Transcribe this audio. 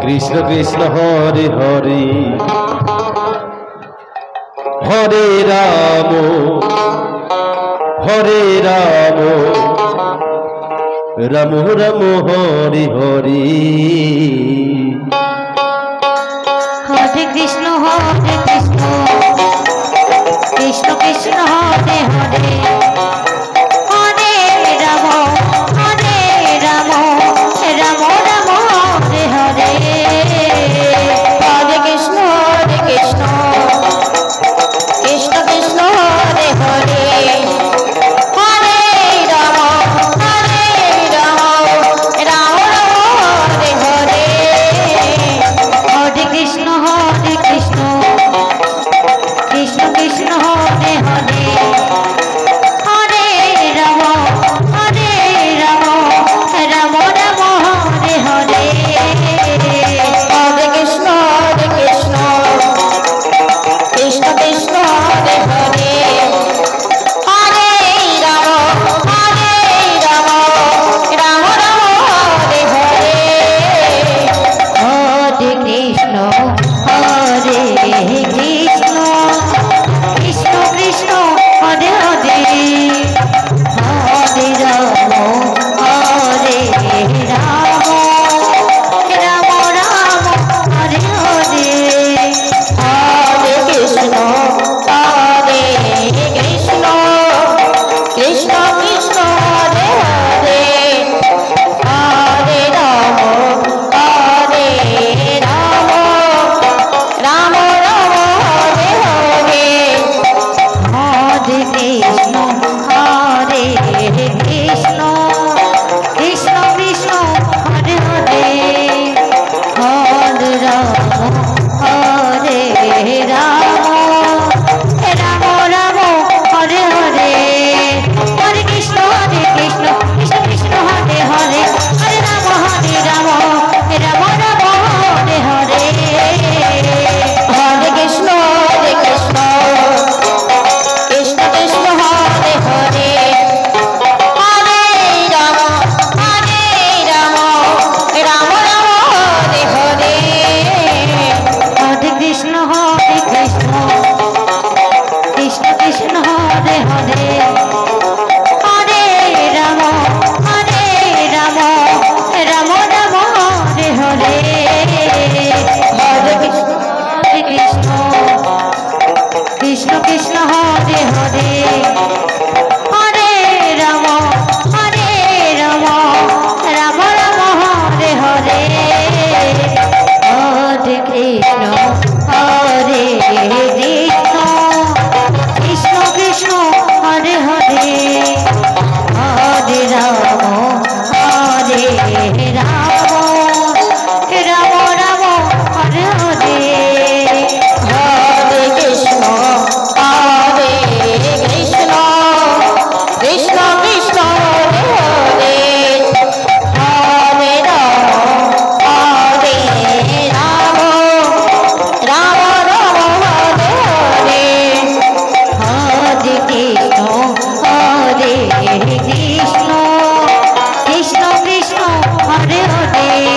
Krishna Krishna Hare Hare Hare Ram Ram Ram Hare Hare Hare Krishna Krishna Krishna Hare Hare Hare Ram Ram Ram Hare Hare Hare Krishna Krishna Krishna Hare Hare Hare Ram Ram Ram Hare Hare Hare Krishna Krishna Krishna Hare Hare Hare Ram Ram Ram Hare Hare Hare Krishna Krishna Krishna Hare Hare Hare Ram Ram Ram Hare Hare Hare Krishna Krishna Krishna Hare Hare Hare Ram Ram Ram Hare Hare Hare Krishna Krishna Krishna Hare Hare Hare Ram Ram Hare Hare Hare Krishna Krishna Krishna Hare Hare Hare Ram Ram Ram Hare Hare Hare Krishna Krishna Krishna Hare Hare Hare Ram Ram Ram Hare Hare Hare Krishna Krishna Krishna Hare Hare Hare Ram Ram Ram Hare Hare Hare Krishna Krishna Krishna Hare Hare Hare Ram Ram Ram Hare Hare Hare Krishna Krishna Hare Hare Hare Ram Ram Ram Hare Hare Hare Krishna Krishna Hare Hare Hare Ram Ram Ram Hare Hare Hare Krishna Krishna Krishna Hare Hare Hare Ram Ram Ram Hare Hare Hare Krishna Krishna Krishna Hare Hare